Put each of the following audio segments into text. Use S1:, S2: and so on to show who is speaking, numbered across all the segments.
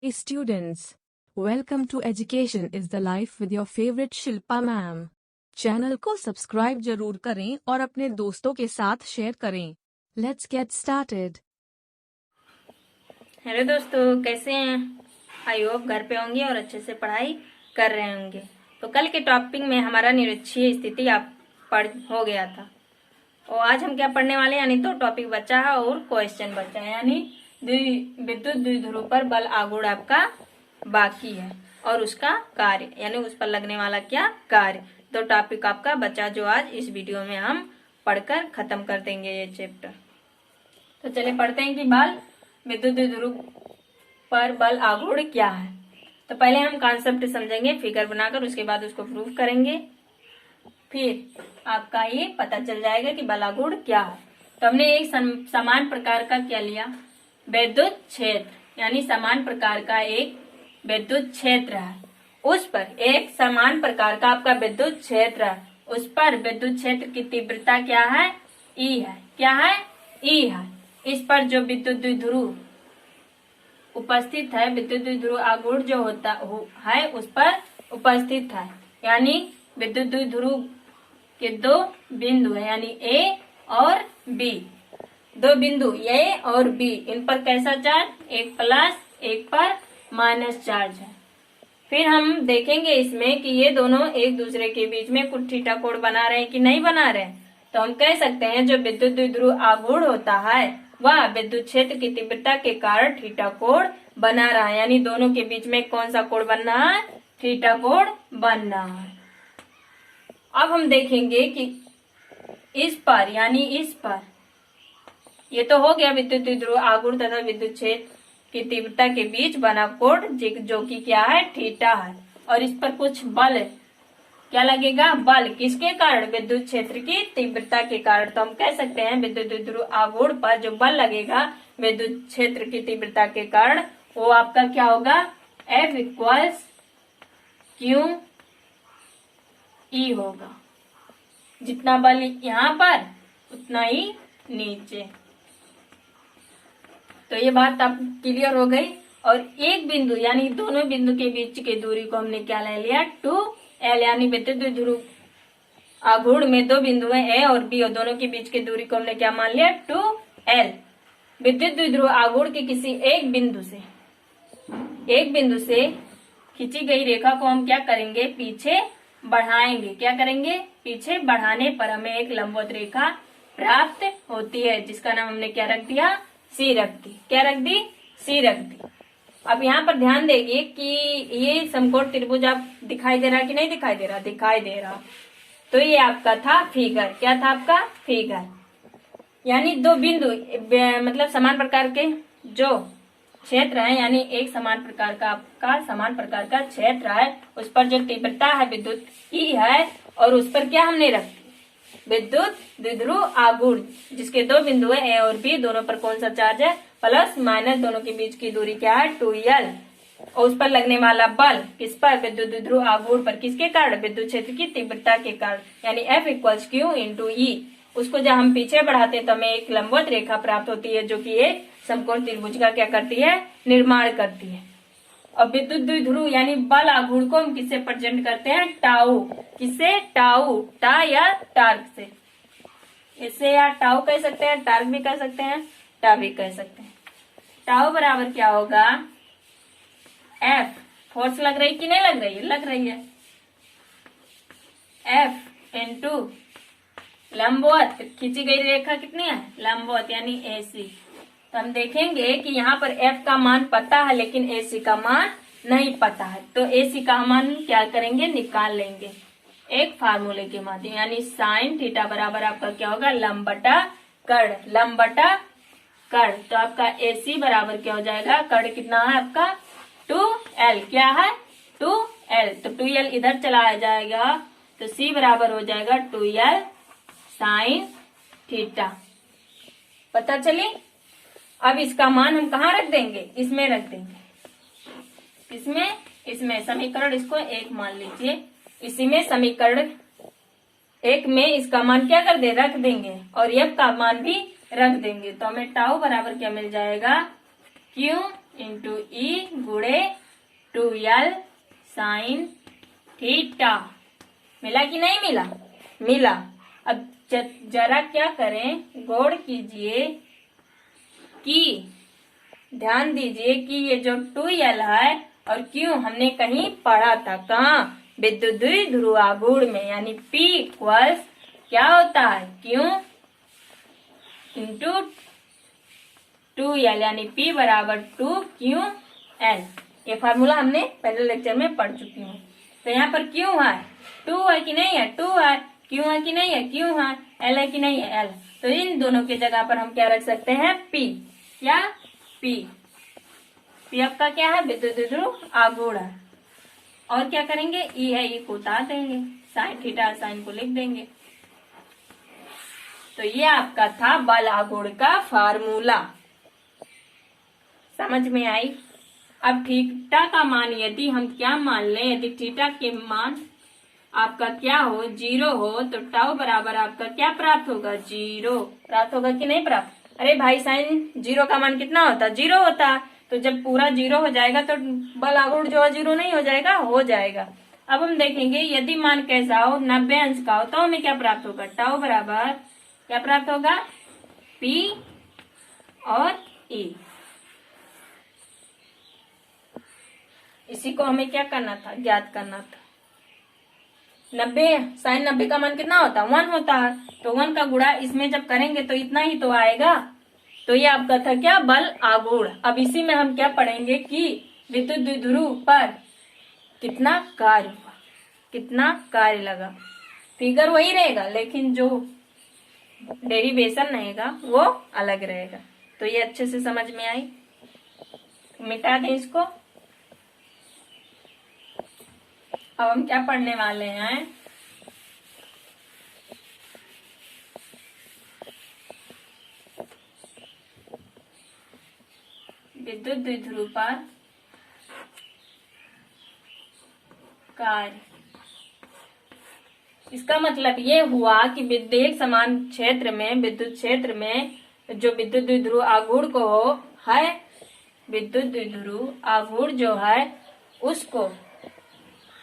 S1: Hey students, welcome to Education is the Life with your favorite Shilpa ma'am. Channel को subscribe जरूर करें और अपने दोस्तों के साथ शेयर करें। Let's get started.
S2: हेलो दोस्तों, कैसे हैं? आई होप घर पे होंगे और अच्छे से पढ़ाई कर रहे होंगे। तो कल के टॉपिक में हमारा निरक्षीय स्थिति आप पढ़ हो गया था और आज हम क्या पढ़ने वाले हैं, यानी तो टॉपिक बचा है और क्वेश्चन बचा है, यानी विद्युत द्विध्रुव पर बल आघूर्ण आपका बाकी है और उसका कार्य, यानी उस पर लगने वाला क्या कार्य। तो टॉपिक आपका बचा जो आज इस वीडियो में हम पढ़कर खत्म कर देंगे ये चैप्टर। तो चलिए पढ़ते हैं कि विद्युत द्विध्रुव पर बल आघूर्ण क्या है। तो पहले हम कॉन्सेप्ट समझेंगे फिगर बनाकर, उसके बाद उसको प्रूव करेंगे, फिर आपका ये पता चल जाएगा कि बल आघूर्ण क्या है। तो हमने एक समान प्रकार का क्या लिया, विद्युत क्षेत्र, यानी समान प्रकार का एक विद्युत क्षेत्र है, उस पर एक समान प्रकार का आपका विद्युत क्षेत्र है, उस पर विद्युत क्षेत्र की तीव्रता क्या है, ई है। क्या है? ई है। इस पर जो विद्युत द्विध्रुव उपस्थित है, विद्युत द्विध्रुव आघूर्ण जो होता है उस पर उपस्थित है, यानी विद्युत द्विध्रुव के दो बिंदु है, यानी ए और बी, दो बिंदु ए और बी, इन पर कैसा चार्ज, एक प्लस एक पर माइनस चार्ज है। फिर हम देखेंगे इसमें कि ये दोनों एक दूसरे के बीच में कुछ थीटा कोण बना रहे हैं कि नहीं बना रहे हैं। तो हम कह सकते हैं जो विद्युत द्विध्रुव आघूर्ण होता है वह विद्युत क्षेत्र की तीव्रता के कारण थीटा कोण बना रहा है, यानी दोनों के बीच में कौन सा कोण बन रहा है, थीटा कोण बन रहा है। अब हम देखेंगे कि इस पर, यानी इस पर, ये तो हो गया विद्युत द्विध्रुव आघूर्ण तथा विद्युत क्षेत्र की तीव्रता के बीच बना कोण जो कि क्या है, थीटा है, और इस पर कुछ बल क्या लगेगा, बल किसके कारण, विद्युत क्षेत्र की तीव्रता के कारण। तो हम कह सकते हैं विद्युत द्विध्रुव आघूर्ण पर जो बल लगेगा विद्युत क्षेत्र की तीव्रता के कारण वो आपका क्या होगा, F इक्वल्स क्यू ई होगा। जितना बल यहाँ पर उतना ही नीचे। तो ये बात आप क्लियर हो गई। और एक बिंदु, यानी दोनों बिंदु के बीच की दूरी को हमने क्या ले लिया, 2L, यानी विद्युत द्विध्रुव आघूर्ण में दो बिंदु हैं ए और बी, और दोनों के बीच की दूरी को हमने क्या मान लिया, 2L। विद्युत द्विध्रुव आघूर्ण के किसी एक बिंदु से खींची गई रेखा को हम क्या करेंगे, पीछे बढ़ाएंगे। क्या करेंगे, पीछे बढ़ाने पर हमें एक लंबवत रेखा प्राप्त होती है, जिसका नाम हमने क्या रख दिया, सी रख दी। क्या रख दी, सी रख दी। अब यहाँ पर ध्यान देंगे कि ये समकोण त्रिभुज आप दिखाई दे रहा कि नहीं दिखाई दे रहा, दिखाई दे रहा। तो ये आपका था फिगर। क्या था आपका, फिगर, यानी दो बिंदु मतलब समान प्रकार के जो क्षेत्र है, यानी एक समान प्रकार का आपका समान प्रकार का क्षेत्र है, उस पर जो तीव्रता है विद्युत ई है, और उस पर क्या हमने रखी, विद्युत द्विध्रुव आघूर्ण, जिसके दो बिंदु है ए और बी, दोनों पर कौन सा चार्ज है, प्लस माइनस, दोनों के बीच की दूरी क्या है, 2L, और उस पर लगने वाला बल किस पर, विद्युत द्विध्रुव आघूर्ण पर, किसके कारण, विद्युत क्षेत्र की तीव्रता के कारण, यानी F इक्वल्स क्यू इंटू ई। उसको जब हम पीछे बढ़ाते हैं तो हमें एक लंबवत रेखा प्राप्त होती है, जो कि एक समकोण त्रिभुज का क्या करती है, निर्माण करती है। और विद्युत द्विध्रुव यानी बल आघूर्ण को हम किससे प्रेजेंट करते हैं, टाउ। किससे, टाउ, टा या टार्क से। इससे या टाउ कह सकते हैं, टार्क भी कह सकते हैं, टा भी कह सकते हैं। टाउ बराबर क्या होगा, F, फोर्स लग रही कि नहीं लग रही है, लग रही है, F इंटू लंबवत, खींची गई रेखा कितनी है, लंबवत, यानी AC। तो हम देखेंगे कि यहाँ पर F का मान पता है लेकिन AC का मान नहीं पता है, तो AC का मान क्या करेंगे, निकाल लेंगे एक फार्मूले के माध्यम, यानी साइन थीटा बराबर आपका क्या होगा, लंब बटा कर्ण, लंब बटा कर्ण। तो आपका AC बराबर क्या हो जाएगा, कर्ण कितना है आपका, 2L। क्या है, 2L, तो 2L इधर चलाया जाएगा, तो C बराबर हो जाएगा 2L साइन थीटा। पता चली। अब इसका मान हम कहाँ रख देंगे, इसमें रख देंगे, इसमें समीकरण इसको एक मान लीजिए, इसी में समीकरण एक में इसका मान क्या कर दे, रख देंगे, और F का मान भी रख देंगे। तो हमें टाउ बराबर क्या मिल जाएगा, Q इंटू ई गुणे 2l साइन थीटा। मिला कि नहीं मिला? मिला। अब जरा क्या करें, गौर कीजिए कि ध्यान दीजिए कि ये जो 2l है और Q हमने कहीं पढ़ा था, कहाँ? विद्युत द्विध्रुव आघूर्ण में, यानी P इक्वल्स क्या होता है? Q इंटू 2l, यानी P बराबर 2QL। ये फार्मूला हमने पहले लेक्चर में पढ़ चुकी हूँ। तो यहाँ पर Q है, 2 है कि नहीं है? 2 है। Q है कि नहीं है? Q है। L है कि नहीं है? L। तो इन दोनों की जगह पर हम क्या रख सकते हैं? P। क्या? P। P आपका क्या है? विद्युत द्विध्रुव आघूर्ण है। और क्या करेंगे? E है, E को उतार देंगे, साइन थीटा साइन को लिख देंगे। तो ये आपका था बल आघूर्ण का फार्मूला। समझ में आई? अब थीटा का मान यदि हम क्या मान लें, यदि थीटा के मान आपका क्या हो? 0 हो, तो टाउ बराबर आपका क्या प्राप्त होगा? 0 प्राप्त होगा कि नहीं प्राप्त? अरे भाई, साइन 0 का मान कितना होता? 0 होता। तो जब पूरा 0 हो जाएगा तो बल आघूर्ण जो है 0 नहीं हो जाएगा? हो जाएगा। अब हम देखेंगे यदि मान कैसा हो, 90 अंश का हो, तो हमें क्या प्राप्त होगा? टाउ बराबर क्या प्राप्त होगा? P और E। इसी को हमें क्या करना था? ज्ञात करना था। 90 साइन 90 का मान कितना होता है? 1 होता है। तो 1 का गुणा इसमें जब करेंगे तो इतना ही तो आएगा। तो ये आपका था क्या? बल आघूर्ण। अब इसी में हम क्या पढ़ेंगे कि विद्युत द्विध्रुव पर कितना कार्य हुआ, कितना कार्य लगा। फिगर वही रहेगा, लेकिन जो डेरिवेशन रहेगा वो अलग रहेगा। तो ये अच्छे से समझ में आई? मिटा दें इसको। अब हम क्या पढ़ने वाले हैं? विद्युत द्विध्रुव पर कार्य। इसका मतलब ये हुआ कि विद्युत समान क्षेत्र में, विद्युत क्षेत्र में जो विद्युत द्विध्रुव आघूर्ण को है, विद्युत द्विध्रुव आघूर्ण जो है उसको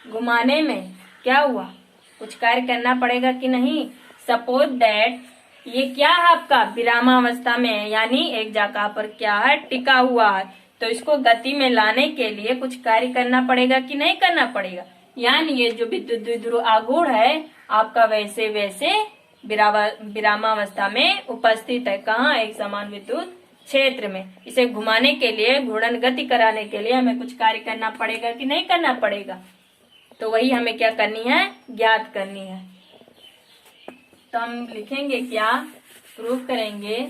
S2: घुमाने में क्या हुआ? कुछ कार्य करना पड़ेगा कि नहीं? सपोज दैट ये क्या है आपका? विरामावस्था में है, यानी एक जगह पर क्या है? टिका हुआ है। तो इसको गति में लाने के लिए कुछ कार्य करना पड़ेगा कि नहीं करना पड़ेगा? यानी ये जो विद्युत द्विध्रुव आघूर्ण है आपका वैसे वैसे विरामावस्था में उपस्थित है। कहाँ? एक समान विद्युत क्षेत्र में। इसे घुमाने के लिए, घूर्णन गति कराने के लिए हमें कुछ कार्य करना पड़ेगा कि नहीं करना पड़ेगा? तो वही हमें क्या करनी है? ज्ञात करनी है। तो हम लिखेंगे क्या? प्रूफ करेंगे।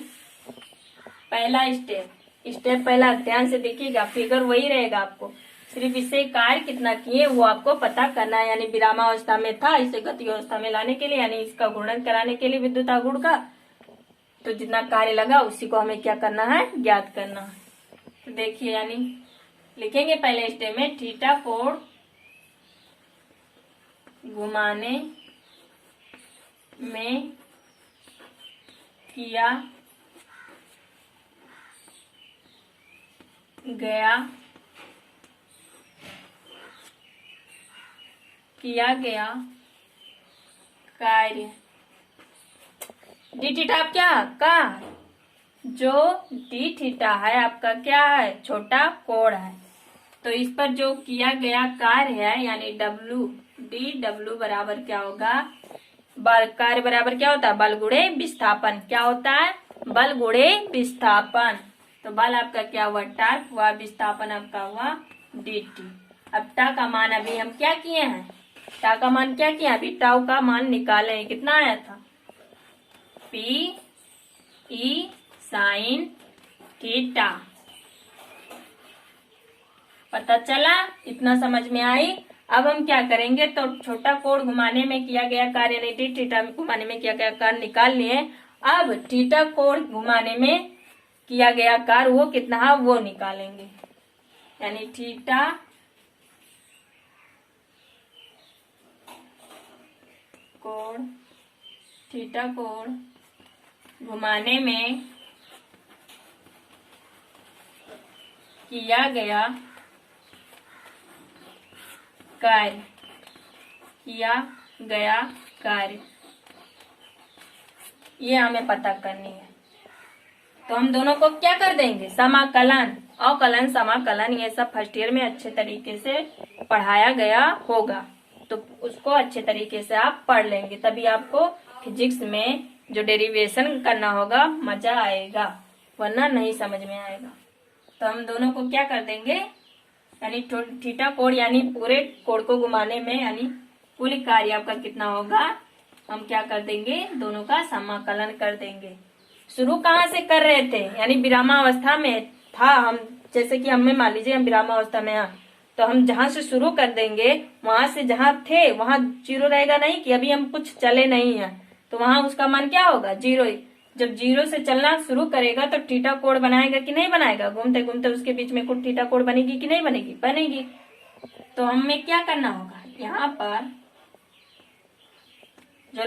S2: पहला स्टेप पहला ध्यान से देखिएगा, फिगर वही रहेगा। आपको सिर्फ इसे कार्य कितना किए वो आपको पता करना है। यानी विरामावस्था में था, इसे गति अवस्था में लाने के लिए, यानी इसका घूर्णन कराने के लिए विद्युत आघूर्ण का, तो जितना कार्य लगा उसी को हमें क्या करना है? ज्ञात करना है। तो देखिए, यानी लिखेंगे पहले स्टेप में थीटा कोण घुमाने में किया गया कार्य। डी थीटा आप क्या का? जो डी थीटा है आपका क्या है? छोटा कोण है। तो इस पर जो किया गया कार्य है, यानी डब्ल्यू बराबर क्या होगा? बल। कार्य बराबर क्या होता है? बल गुणे विस्थापन। क्या होता है? बल गुणे विस्थापन। तो बल आपका क्या हुआ? टार्क हुआ, विस्थापन आपका हुआ dt। अब टा का मान अभी हम क्या किए हैं? टा का मान क्या किया? अभी टाउ का मान निकाले। कितना आया था? P E sine theta. पता चला? इतना समझ में आई? अब हम क्या करेंगे? तो छोटा कोण घुमाने में किया गया कार्य, यानी डी थीटा घुमाने में किया गया कार्य निकाल लिए। अब थीटा कोण घुमाने में किया गया कार्य वो कितना है वो निकालेंगे। यानी थीटा कोण घुमाने में किया गया कार्य, किया गया कार्य, ये हमें पता करनी है। तो हम दोनों को क्या कर देंगे, समाकलन, अवकलन, समाकलन, ये सब फर्स्ट ईयर में अच्छे तरीके से पढ़ाया गया होगा, तो उसको अच्छे तरीके से आप पढ़ लेंगे, तभी आपको फिजिक्स में जो डेरिवेशन करना होगा मजा आएगा, वरना नहीं समझ में आएगा। तो हम दोनों को क्या कर देंगे, यानी थीटा कोण, यानी पूरे कोण को घुमाने में, यानी कुल कार्य आपका कितना होगा, हम क्या कर देंगे, दोनों का समाकलन कर देंगे। शुरू कहाँ से कर रहे थे, यानी विरामावस्था में था हम, जैसे कि हमें मान लीजिए हम विरामावस्था में हैं, तो हम जहां से शुरू कर देंगे वहां से जहां थे वहां जीरो रहेगा नहीं, कि अभी हम कुछ चले नहीं है, तो वहां उसका मान क्या होगा, जीरो। जब जीरो से चलना शुरू करेगा तो थीटा कोण बनाएगा कि नहीं बनाएगा, घूमते घूमते उसके बीच में कुछ थीटा कोण बनेगी कि नहीं बनेगी, बनेगी। तो हमें क्या करना होगा, यहाँ पर जो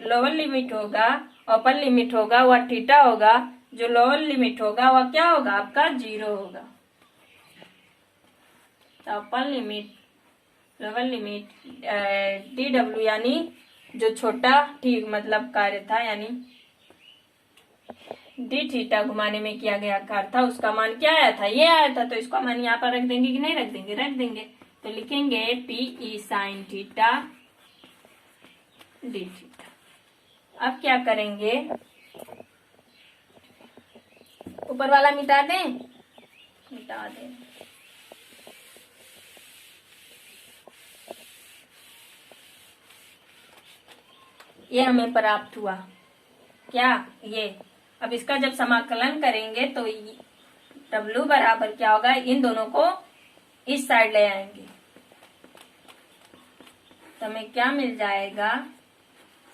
S2: लोअर लिमिट होगा, अपर लिमिट होगा, वह थीटा होगा, जो लोअर लिमिट होगा वह क्या होगा, आपका जीरो होगा। तो upper limit, lower limit D W, यानी जो छोटा ठीक मतलब कार्य था, यानी डी थीटा घुमाने में किया गया कार्य था, उसका मान क्या आया था, ये आया था, तो इसका मान यहाँ पर रख देंगे कि नहीं रख देंगे, रख देंगे। तो लिखेंगे P E sine theta D theta. अब क्या करेंगे, ऊपर वाला मिटा दें, मिटा दें। ये हमें प्राप्त हुआ क्या, ये। अब इसका जब समाकलन करेंगे तो W बराबर क्या होगा, इन दोनों को इस साइड ले आएंगे, तो हमें क्या मिल जाएगा,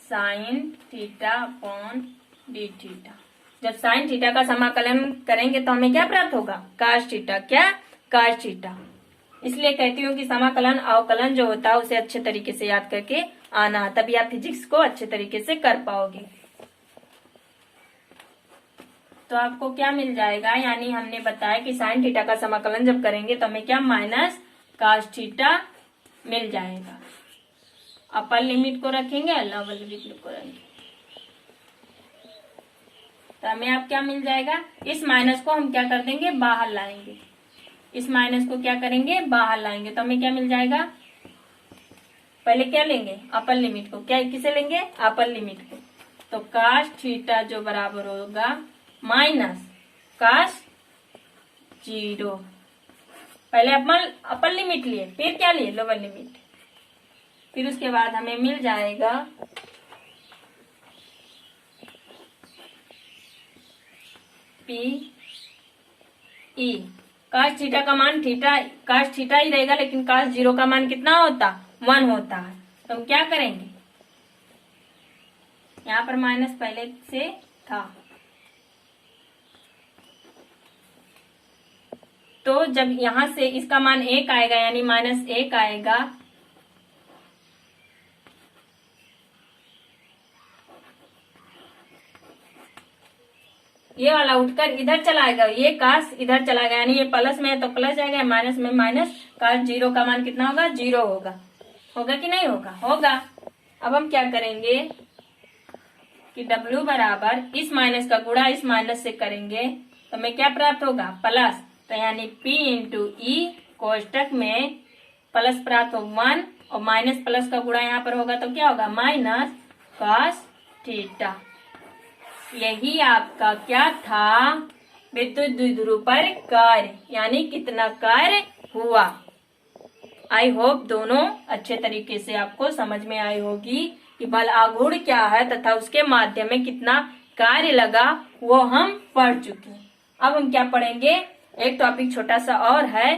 S2: sine theta upon D theta. जब साइन थीटा का समाकलन करेंगे तो हमें क्या प्राप्त होगा, काश थीटा, क्या, काश थीटा। इसलिए कहती हूँ कि समाकलन अवकलन जो होता है उसे अच्छे तरीके से याद करके आना, तभी आप फिजिक्स को अच्छे तरीके से कर पाओगे। तो आपको क्या मिल जाएगा, यानी हमने बताया कि साइन थीटा का समाकलन जब करेंगे तो हमें क्या, माइनस काश थीटा मिल जाएगा। अपर लिमिट को रखेंगे, लोअर लिमिट को रखेंगे, तो हमें अब क्या मिल जाएगा, इस माइनस को हम क्या कर देंगे, बाहर लाएंगे, इस माइनस को क्या करेंगे, बाहर लाएंगे, तो हमें क्या मिल जाएगा, पहले क्या लेंगे, अपर लिमिट को, क्या किसे लेंगे, अपर लिमिट को। तो काश थीटा जो बराबर होगा माइनस काश जीरो, पहले अपर लिमिट लिए, फिर क्या लिए, लोअर लिमिट, फिर उसके बाद हमें मिल जाएगा पी ई, काश थीटा का मान थीटा, काश थीटा ही रहेगा, लेकिन काश जीरो का मान कितना होता, 1 होता है। तो हम क्या करेंगे, यहाँ पर माइनस पहले से था, तो जब यहां से इसका मान 1 आएगा, यानी -1 आएगा, ये वाला उठकर इधर चला आएगा, ये काश इधर चला गया, यानी ये प्लस में है तो प्लस जाएगा, माइनस में माइनस, काश जीरो का मान कितना होगा, जीरो होगा, होगा कि नहीं होगा, होगा। अब हम क्या करेंगे कि W बराबर इस माइनस का गुणा इस माइनस से करेंगे तो हमें क्या प्राप्त होगा, प्लस, तो यानी P इंटू ई, कोष्टक में प्लस प्राप्त हो 1 और माइनस प्लस का गुणा यहाँ पर होगा तो क्या होगा, माइनस कॉस थीटा। यही आपका क्या था, विद्युत द्विध्रुव पर कार्य, यानी कितना कार्य हुआ। आई होप दोनों अच्छे तरीके से आपको समझ में आई होगी कि बल आघूर्ण क्या है तथा उसके माध्यम में कितना कार्य लगा, वो हम पढ़ चुके हैं। अब हम क्या पढ़ेंगे, एक टॉपिक छोटा सा और है,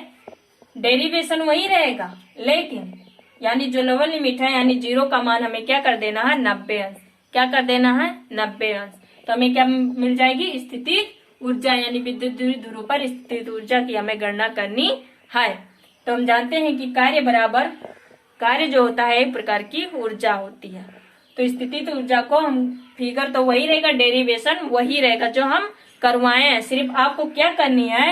S2: डेरिवेशन वही रहेगा, लेकिन यानी जो लोअर लिमिट है, यानी जीरो का मान हमें क्या कर देना है, 90 अंश, क्या कर देना है, 90 अंश। तो हमें क्या मिल जाएगी, स्थिति ऊर्जा, यानी विद्युत ध्रुव पर स्थित ऊर्जा की हमें गणना करनी है। तो हम जानते हैं कि कार्य बराबर, कार्य जो होता है एक प्रकार की ऊर्जा होती है, तो स्थिति ऊर्जा को हम, फिगर तो वही रहेगा, डेरिवेशन वही रहेगा जो हम करवाए हैं। सिर्फ आपको क्या करनी है,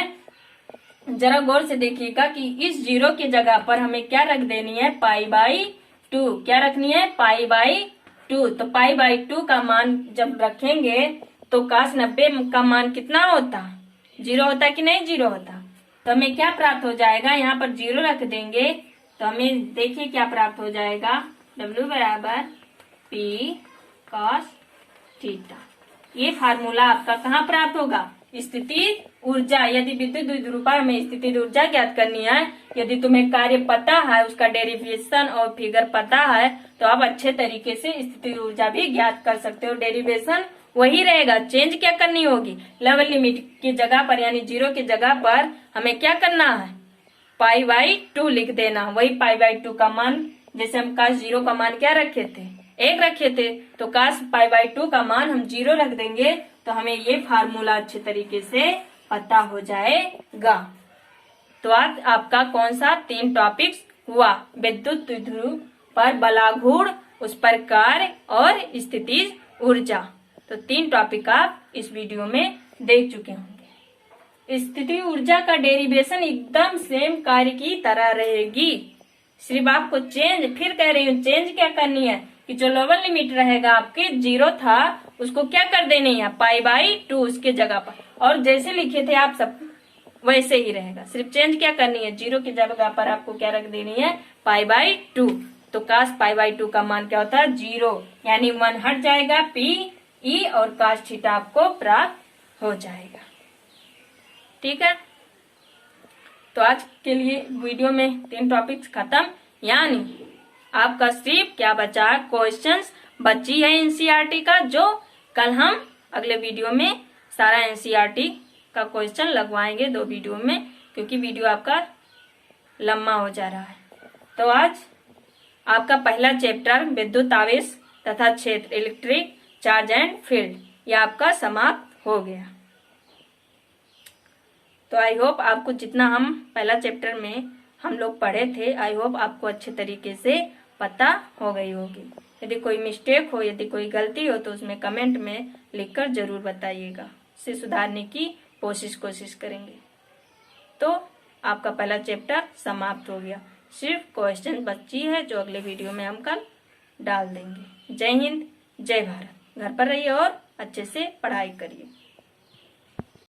S2: जरा गौर से देखिएगा कि इस जीरो की जगह पर हमें क्या रख देनी है, पाई बाई 2। क्या रखनी है, पाई बाई 2। तो पाई बाई 2 का मान जब रखेंगे तो cos 90 का मान कितना होता, 0 होता कि नहीं, 0 होता। तो हमें क्या प्राप्त हो जाएगा, यहाँ पर 0 रख देंगे तो हमें देखिए क्या प्राप्त हो जाएगा, W बराबर P cos थीटा। ये फार्मूला आपका कहाँ प्राप्त होगा, स्थिति ऊर्जा। यदि विद्युत द्विध्रुव पर हमें स्थिति ऊर्जा ज्ञात करनी है, यदि तुम्हें कार्य पता है, उसका डेरिवेशन और फिगर पता है, तो आप अच्छे तरीके से स्थिति ऊर्जा भी ज्ञात कर सकते हो। डेरिवेशन वही रहेगा, चेंज क्या करनी होगी, लेवल लिमिट की जगह पर यानी 0 की जगह पर हमें क्या करना है, पाई बाई 2 लिख देना। वही पाई बाई 2 का मान, जैसे हम cos 0 का मान क्या रखे थे, 1 रखे थे, तो cos पाई बाई 2 का मान हम 0 रख देंगे तो हमें ये फार्मूला अच्छे तरीके से पता हो जाएगा। तो आज आपका कौन सा 3 टॉपिक्स हुआ, विद्युत द्विध्रुव पर बलाघूर्ण, उस पर कार्य और स्थितिज ऊर्जा। तो 3 टॉपिक आप इस वीडियो में देख चुके होंगे। स्थिति ऊर्जा का डेरिवेशन एकदम सेम कार्य की तरह रहेगी, सिर्फ आपको चेंज, फिर कह रही हूँ चेंज क्या करनी है कि जो लोअर लिमिट रहेगा आपके 0 था उसको क्या कर देनी है, पाई बाई 2 उसके जगह पर, और जैसे लिखे थे आप सब वैसे ही रहेगा। सिर्फ चेंज क्या करनी है, 0 की जगह पर आपको क्या रख देनी है, पाई बाई 2। तो cos पाई बाई 2 का मान क्या होता है, 0, यानी 1 हट जाएगा, P E और cos थीटा आपको प्राप्त हो जाएगा। ठीक है, तो आज के लिए वीडियो में 3 टॉपिक्स खत्म, यानी आपका सिर्फ क्या बचा, क्वेश्चंस बची है एनसीईआरटी का, जो कल हम अगले वीडियो में सारा एनसीईआरटी का क्वेश्चन लगवाएंगे 2 वीडियो में, क्योंकि वीडियो आपका लंबा हो जा रहा है। तो आज आपका पहला चैप्टर विद्युत आवेश तथा क्षेत्र, इलेक्ट्रिक चार्ज एंड फील्ड, यह आपका समाप्त हो गया। तो आई होप आपको जितना हम पहला चैप्टर में हम लोग पढ़े थे, आई होप आपको अच्छे तरीके से पता हो गई होगी। यदि कोई मिस्टेक हो, यदि कोई गलती हो तो उसमें कमेंट में लिखकर जरूर बताइएगा, उसे सुधारने की कोशिश करेंगे। तो आपका पहला चैप्टर समाप्त हो गया, सिर्फ क्वेश्चन बची है जो अगले वीडियो में हम कल डाल देंगे। जय हिंद, जय भारत। घर पर रहिए और अच्छे से पढ़ाई करिए।